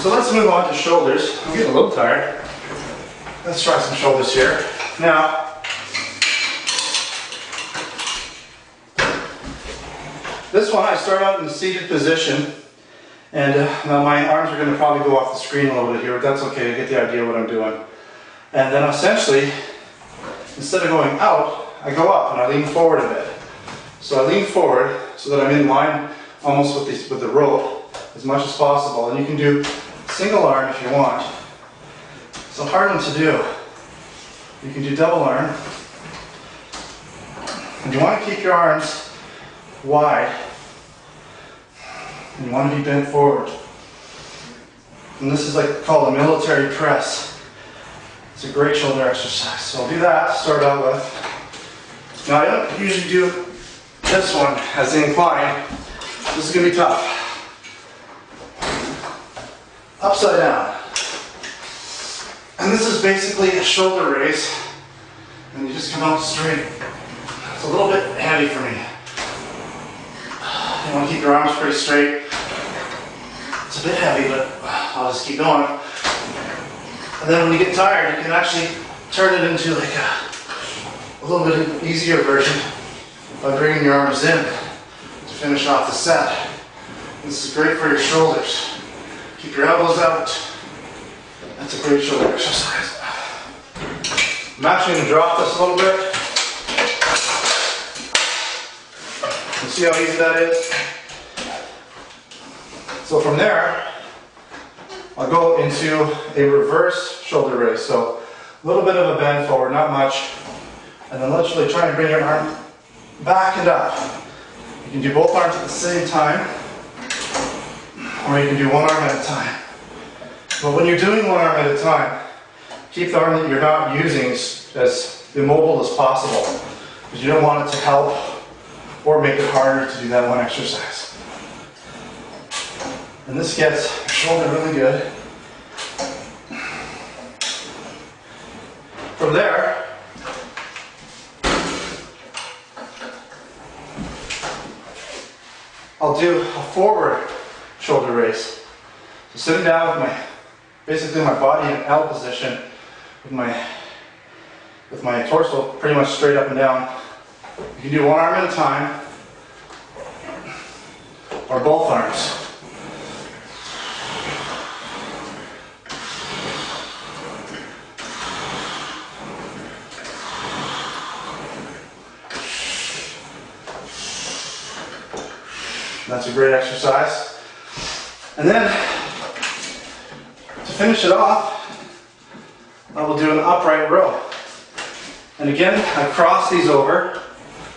So let's move on to shoulders. I'm getting a little tired. Let's try some shoulders here. Now, this one I start out in the seated position, and now my arms are going to probably go off the screen a little bit here, but that's okay. You get the idea of what I'm doing. And then essentially, instead of going out, I go up and I lean forward a bit. So I lean forward so that I'm in line almost with the rope as much as possible. And you can do single arm if you want. It's a hard one to do. You can do double arm. And you want to keep your arms wide. And you want to be bent forward. And this is like called a military press. It's a great shoulder exercise. So I'll do that to start out with. Now I don't usually do this one as the incline. This is going to be tough. Upside down. And this is basically a shoulder raise. And you just come out straight. It's a little bit heavy for me. You want to keep your arms pretty straight. It's a bit heavy, but I'll just keep going. And then when you get tired, you can actually turn it into like a little bit easier version by bringing your arms in to finish off the set. This is great for your shoulders. Keep your elbows out. That's a great shoulder exercise. I'm actually going to drop this a little bit. You see how easy that is? So from there, I'll go into a reverse shoulder raise. So a little bit of a bend forward, not much. And then literally try and bring your arm back and up. You can do both arms at the same time, or you can do one arm at a time. But when you're doing one arm at a time, keep the arm that you're not using as immobile as possible, because you don't want it to help or make it harder to do that one exercise. And this gets your shoulder really good. From there, I'll do a forward shoulder raise. So sitting down with basically my body in L position, with my torso pretty much straight up and down. You can do one arm at a time, or both arms. That's a great exercise. And then, to finish it off, I will do an upright row. And again, I cross these over.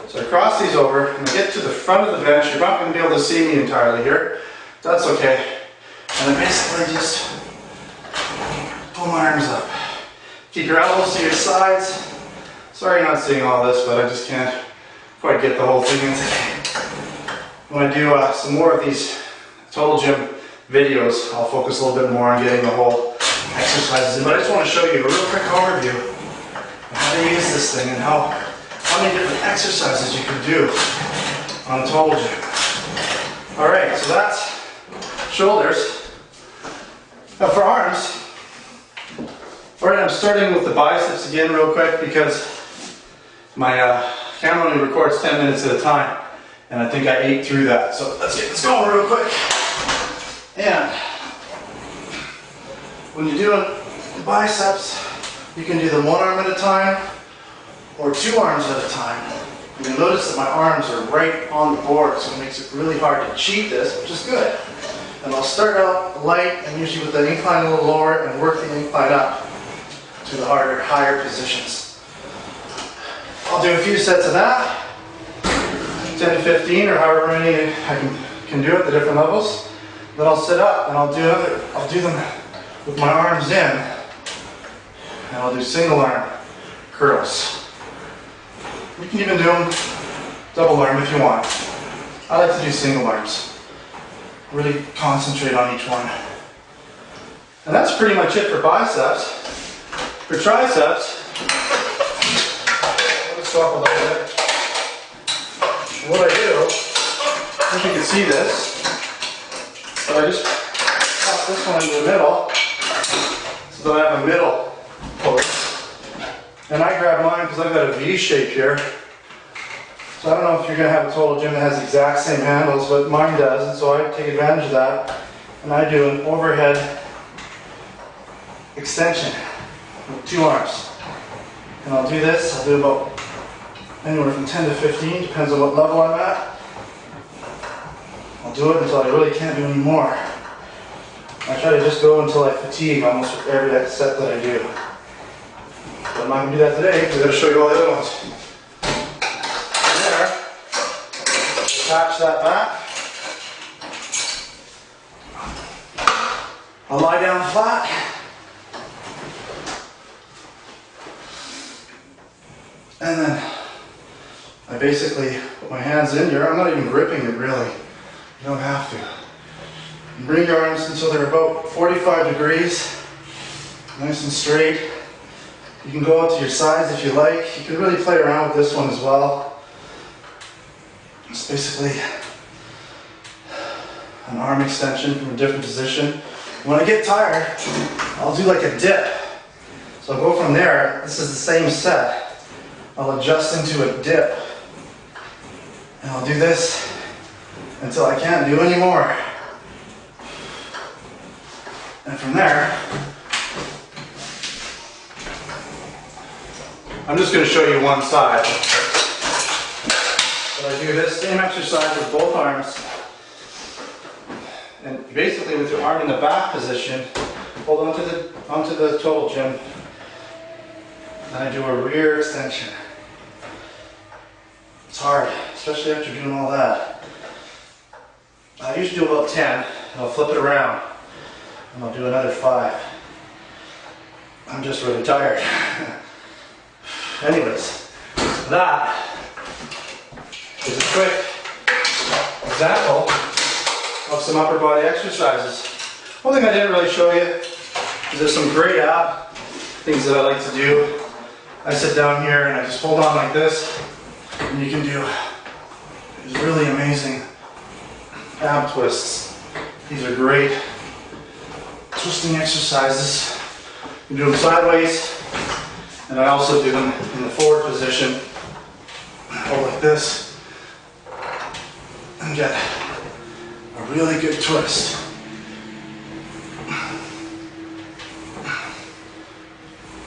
So I cross these over, and I get to the front of the bench. You're not going to be able to see me entirely here. That's okay. And I basically just pull my arms up. Keep your elbows to your sides. Sorry you're not seeing all this, but I just can't quite get the whole thing in today. When I do some more of these Total Gym videos, I'll focus a little bit more on getting the whole exercises in. But I just want to show you a real quick overview of how to use this thing and how many different exercises you can do on the Total Gym. Alright, so that's shoulders. Now for arms, alright, I'm starting with the biceps again real quick because my camera only records 10 minutes at a time. And I think I ate through that. So let's get this going real quick. And when you're doing the biceps, you can do them one arm at a time or two arms at a time. You'll notice that my arms are right on the board, so it makes it really hard to cheat this, which is good. And I'll start out light and usually with the incline a little lower and work the incline up to the harder, higher positions. I'll do a few sets of that. 10 to 15 or however many I can do at the different levels. Then I'll sit up and I'll do them with my arms in, and I'll do single arm curls. You can even do them double arm if you want. I like to do single arms. Really concentrate on each one. And that's pretty much it for biceps. For triceps, let's stop a little bit. What I do, I don't know if you can see this, but I just pop toss this one into the middle so that I have a middle pose. And I grab mine because I've got a V shape here. So I don't know if you're going to have a Total Gym that has the exact same handles, but mine does, and so I take advantage of that. And I do an overhead extension with 2 arms. And I'll do this, I'll do about anywhere from 10 to 15, depends on what level I'm at. I'll do it until I really can't do any more. I try to just go until I fatigue almost with every set that I do. But I'm not going to do that today because I've got to show you all the other ones. And there, attach that back. I'll lie down flat. And then I basically put my hands in here. I'm not even gripping it really. You don't have to. And bring your arms until they're about 45 degrees. Nice and straight. You can go out to your sides if you like. You can really play around with this one as well. It's basically an arm extension from a different position. When I get tired, I'll do like a dip. So I'll go from there. This is the same set. I'll adjust into a dip. And I'll do this until I can't do any more. And from there, I'm just going to show you one side. But I do this same exercise with both arms. And basically with your arm in the back position, hold onto the Total Gym. And I do a rear extension. It's hard, especially after doing all that. I usually do about 10, and I'll flip it around, and I'll do another 5. I'm just really tired. Anyways, that is a quick example of some upper body exercises. One thing I didn't really show you is there's some great ab things that I like to do. I sit down here and I just hold on like this, and you can do these really amazing ab twists. These are great twisting exercises. You do them sideways, and I also do them in the forward position. Hold like this, and get a really good twist.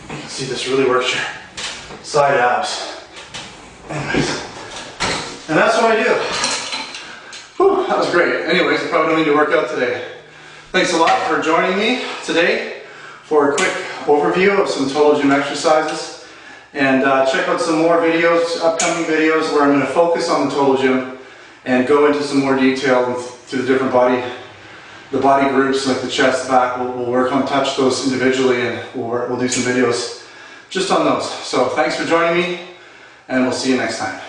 You can see this really works your side abs. Anyways, and that's what I do. Whew, that was great. Anyways, I probably don't need to work out today. Thanks a lot for joining me today for a quick overview of some Total Gym exercises. And check out some more videos, upcoming videos, where I'm going to focus on the Total Gym and go into some more detail to the different body groups like the chest, back. We'll work on touch those individually, and we'll do some videos just on those. So thanks for joining me, and we'll see you next time.